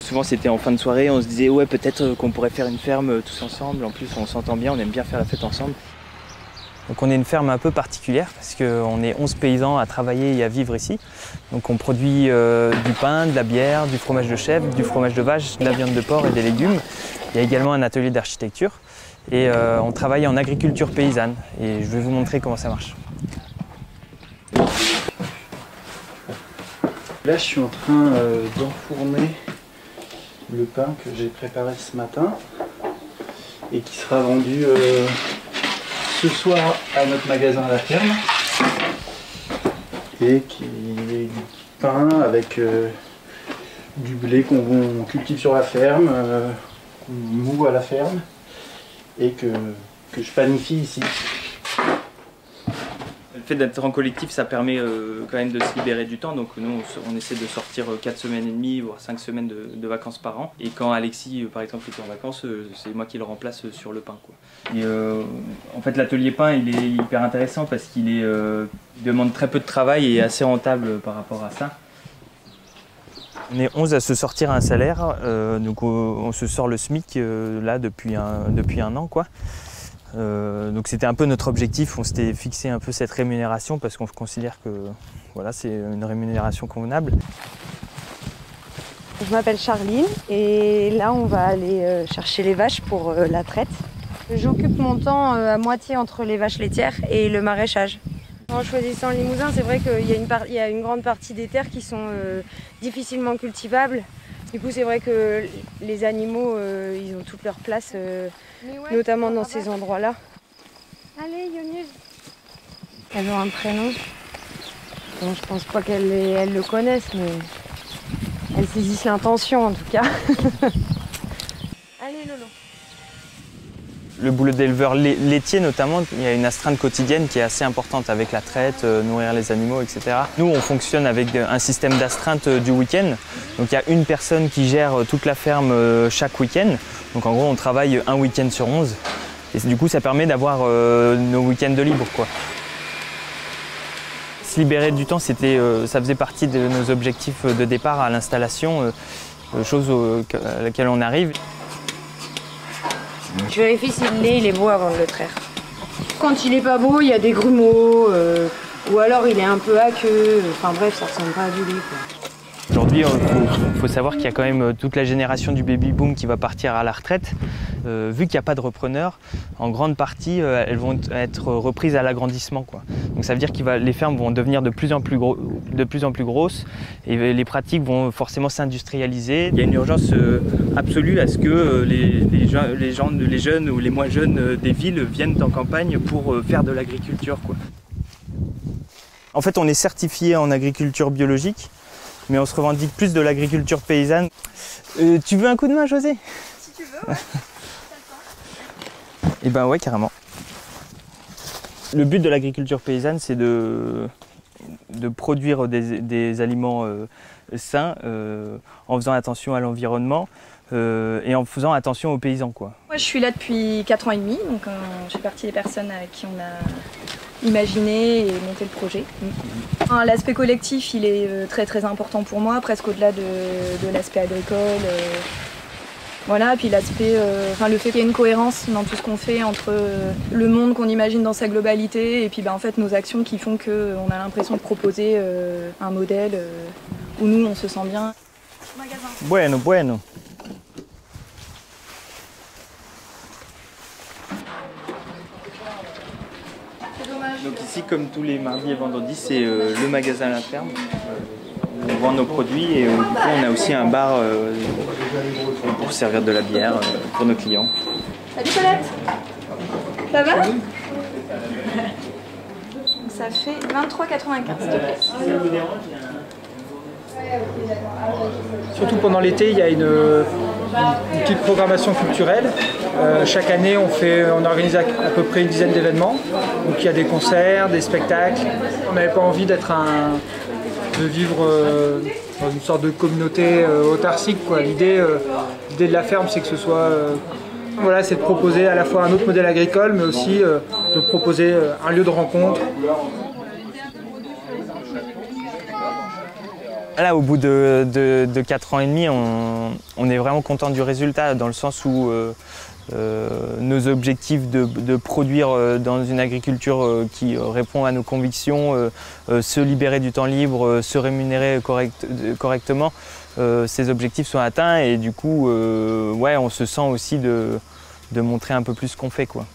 Souvent c'était en fin de soirée, on se disait ouais peut-être qu'on pourrait faire une ferme tous ensemble. En plus on s'entend bien, on aime bien faire la fête ensemble. Donc on est une ferme un peu particulière parce qu'on est 11 paysans à travailler et à vivre ici. Donc on produit du pain, de la bière, du fromage de chèvre, du fromage de vache, de la viande de porc et des légumes. Il y a également un atelier d'architecture et on travaille en agriculture paysanne. Et je vais vous montrer comment ça marche. Là je suis en train d'enfourner le pain que j'ai préparé ce matin et qui sera vendu ce soir à notre magasin à la ferme, et qui est du pain avec du blé qu'on cultive sur la ferme, qu'on moue à la ferme et que je panifie ici. Le fait d'être en collectif, ça permet quand même de se libérer du temps. Donc nous, on essaie de sortir 4 semaines et demie, voire 5 semaines de vacances par an. Et quand Alexis, par exemple, était en vacances, c'est moi qui le remplace sur le pain, quoi. Et en fait, l'atelier pain, il est hyper intéressant parce qu'il demande très peu de travail et est assez rentable par rapport à ça. On est 11 à se sortir un salaire, donc on se sort le SMIC là depuis un an, quoi. Donc c'était un peu notre objectif, on s'était fixé un peu cette rémunération parce qu'on considère que voilà, c'est une rémunération convenable. Je m'appelle Charline et là on va aller chercher les vaches pour la traite. J'occupe mon temps à moitié entre les vaches laitières et le maraîchage. En choisissant le Limousin, c'est vrai qu'il y a une grande partie des terres qui sont difficilement cultivables. Du coup, c'est vrai que les animaux, ils ont toute leur place, notamment dans ces endroits-là. Allez, Yonus. Elles ont un prénom. Bon, je pense pas qu'elles le connaissent, mais elles saisissent l'intention en tout cas. Allez, Lolo. Le boulot d'éleveur laitier notamment, il y a une astreinte quotidienne qui est assez importante avec la traite, nourrir les animaux, etc. Nous, on fonctionne avec un système d'astreinte du week-end. Donc il y a une personne qui gère toute la ferme chaque week-end. Donc en gros, on travaille un week-end sur 11. Et du coup, ça permet d'avoir nos week-ends de libre, quoi. Se libérer du temps, ça faisait partie de nos objectifs de départ à l'installation, chose à laquelle on arrive. Je vérifie si le lait il est beau avant de le traire. Quand il est pas beau, il y a des grumeaux, ou alors il est un peu aqueux, enfin bref, ça ressemble pas à du lait, quoi. Aujourd'hui, il faut savoir qu'il y a quand même toute la génération du baby-boom qui va partir à la retraite. Vu qu'il n'y a pas de repreneurs, en grande partie, elles vont être reprises à l'agrandissement, quoi. Donc ça veut dire que les fermes vont devenir de plus en plus grosses et les pratiques vont forcément s'industrialiser. Il y a une urgence absolue à ce que les jeunes ou les moins jeunes des villes viennent en campagne pour faire de l'agriculture, quoi. En fait, on est certifié en agriculture biologique, mais on se revendique plus de l'agriculture paysanne. Tu veux un coup de main, José? Si tu veux, ouais. Et ben ouais, carrément. Le but de l'agriculture paysanne, c'est de produire des aliments sains en faisant attention à l'environnement et en faisant attention aux paysans, quoi. Moi, je suis là depuis 4 ans et demi, donc je fais partie des personnes avec qui on a imaginé et monté le projet. L'aspect collectif, il est très très important pour moi, presque au-delà de l'aspect agricole. Voilà, puis l'aspect, le fait qu'il y ait une cohérence dans tout ce qu'on fait entre le monde qu'on imagine dans sa globalité et puis en fait nos actions qui font qu'on a l'impression de proposer un modèle où nous on se sent bien. Magasin. Bueno, bueno. Donc ici, comme tous les mardis et vendredis, c'est le magasin à la ferme. On vend nos produits et du coup on a aussi un bar pour servir de la bière pour nos clients. Salut Colette. Ça va? Ça fait 23,95 s'il te plaît. Surtout pendant l'été, il y a une petite programmation culturelle. Chaque année, on organise à peu près une dizaine d'événements. Donc il y a des concerts, des spectacles. On n'avait pas envie de vivre dans une sorte de communauté autarcique, quoi. L'idée de la ferme, c'est que ce soit voilà, c'est de proposer à la fois un autre modèle agricole, mais aussi de proposer un lieu de rencontre. Là, au bout de 4 ans et demi, on est vraiment content du résultat, dans le sens où nos objectifs de produire dans une agriculture qui répond à nos convictions, se libérer du temps libre, se rémunérer correctement, ces objectifs sont atteints et du coup, ouais, on se sent aussi de montrer un peu plus ce qu'on fait, quoi.